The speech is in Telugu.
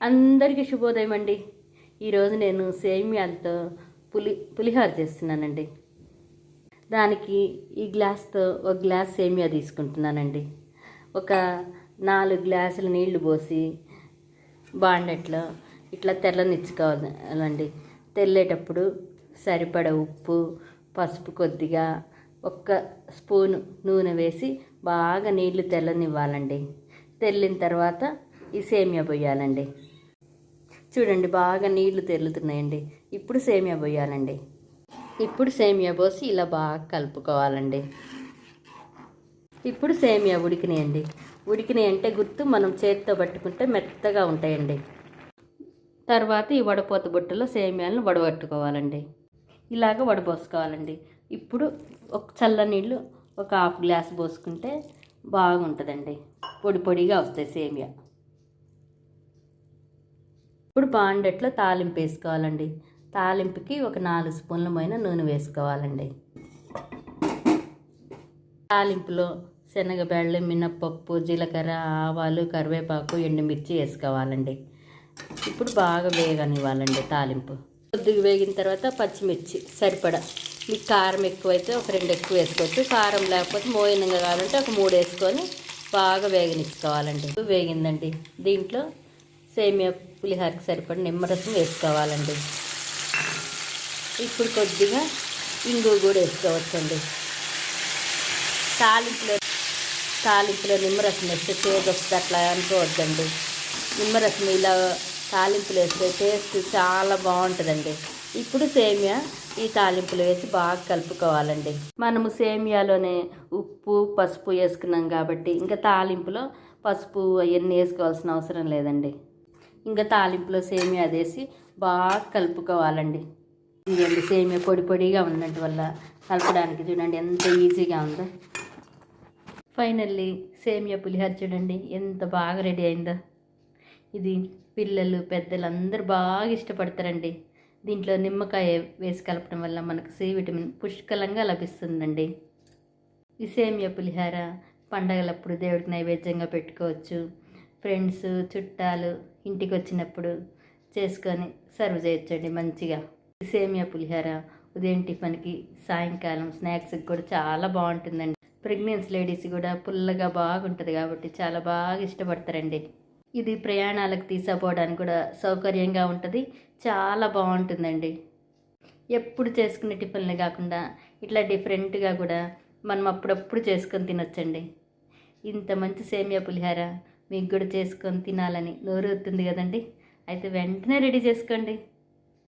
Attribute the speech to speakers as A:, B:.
A: అందరికీ శుభోదయం అండి. ఈరోజు నేను సేమియాలతో పులిహోర చేస్తున్నానండి. దానికి ఈ గ్లాస్తో ఒక గ్లాస్ సేమియా తీసుకుంటున్నానండి. ఒక 4 గ్లాసుల నీళ్లు పోసి బాండెట్లో ఇట్లా తెల్లనిచ్చుకోవాలండి. తెల్లేటప్పుడు సరిపడ ఉప్పు, పసుపు కొద్దిగా, 1 స్పూను నూనె వేసి బాగా నీళ్లు తెల్లనివ్వాలండి. తెల్లిన తర్వాత ఈ సేమియా పోయాలండి. చూడండి, బాగా నీళ్లు తెల్లుతున్నాయండి. ఇప్పుడు సేమియా పోయాలండి. ఇప్పుడు సేమియా పోసి ఇలా బాగా కలుపుకోవాలండి. ఇప్పుడు సేమియా ఉడికినాయండి. ఉడికినాయి అంటే గుర్తు మనం చేతితో పట్టుకుంటే మెత్తగా ఉంటాయండి. తర్వాత ఈ వడపోత బుట్టలో సేమియాలను వడగట్టుకోవాలండి. ఇలాగ వడపోసుకోవాలండి. ఇప్పుడు ఒక చల్ల నీళ్ళు ఒక 1/2 గ్లాస్ పోసుకుంటే బాగుంటుందండి. పొడి పొడిగా వస్తాయి సేమియా. ఇప్పుడు బాండెట్లో తాలింపు వేసుకోవాలండి. తాలింపుకి ఒక 4 స్పూన్ల పైన నూనె వేసుకోవాలండి. తాలింపులో శనగబెళ్ళు, మినప్పప్పు, జీలకర్ర, ఆవాలు, కరివేపాకు, ఎండుమిర్చి వేసుకోవాలండి. ఇప్పుడు బాగా వేగనివ్వాలండి తాలింపు. కొద్దిగా వేగిన తర్వాత పచ్చిమిర్చి సరిపడా, మీకు కారం ఎక్కువైతే ఒక 2 ఎక్కువ వేసుకోవచ్చు. కారం లేకపోతే మోయినంగా కావాలంటే ఒక 3 వేసుకొని బాగా వేగనిచ్చుకోవాలండి. వేగిందండి. దీంట్లో సేమియా పులిహోరకి సరిపడి నిమ్మరసం వేసుకోవాలండి. ఇప్పుడు కొద్దిగా ఇంగు కూడా వేసుకోవచ్చండి. తాలింపులో నిమ్మరసం వేస్తే టేస్ట్ వస్తుంది అట్లా అనుకోవద్దండి. నిమ్మరసం ఇలా తాలింపులు వేస్తే టేస్ట్ చాలా బాగుంటుందండి. ఇప్పుడు సేమియా ఈ తాలింపులు వేసి బాగా కలుపుకోవాలండి. మనము సేమియాలోనే ఉప్పు, పసుపు వేసుకున్నాం కాబట్టి ఇంకా తాలింపులో పసుపు అవన్నీ వేసుకోవాల్సిన అవసరం లేదండి. ఇంకా తాలింపులో సేమియా వేసి బాగా కలుపుకోవాలండి. ఇదండి సేమియా పొడి పొడిగా ఉన్నట్టు వల్ల కలపడానికి చూడండి ఎంత ఈజీగా ఉందో. ఫైనల్లీ సేమియా పులిహోర చూడండి ఎంత బాగా రెడీ అయిందో. ఇది పిల్లలు, పెద్దలు అందరూ బాగా ఇష్టపడతారండి. దీంట్లో నిమ్మకాయ వేసి కలపడం వల్ల మనకు సి విటమిన్ పుష్కలంగా లభిస్తుందండి. ఈ సేమియా పులిహోర పండగలప్పుడు దేవుడికి నైవేద్యంగా పెట్టుకోవచ్చు. ఫ్రెండ్స్, చుట్టాలు ఇంటికి వచ్చినప్పుడు చేసుకొని సర్వ్ చేయొచ్చండి మంచిగా. ఈ సేమియా పులిహోర ఉదయం టిఫిన్కి, సాయంకాలం స్నాక్స్కి కూడా చాలా బాగుంటుందండి. ప్రెగ్నెన్సీ లేడీస్ కూడా పుల్లగా బాగుంటుంది కాబట్టి చాలా బాగా ఇష్టపడతారండి. ఇది ప్రయాణాలకు తీసుకుపోవడానికి కూడా సౌకర్యంగా ఉంటుంది. చాలా బాగుంటుందండి. ఎప్పుడు చేసుకునే టిఫిన్లు కాకుండా ఇట్లా డిఫరెంట్గా కూడా మనం అప్పుడప్పుడు చేసుకొని తినొచ్చండి. ఇంత మంచి సేమియా పులిహోర మీకు కూడా చేసుకొని తినాలని నోరూరుతుంది కదండి. అయితే వెంటనే రెడీ చేసుకోండి.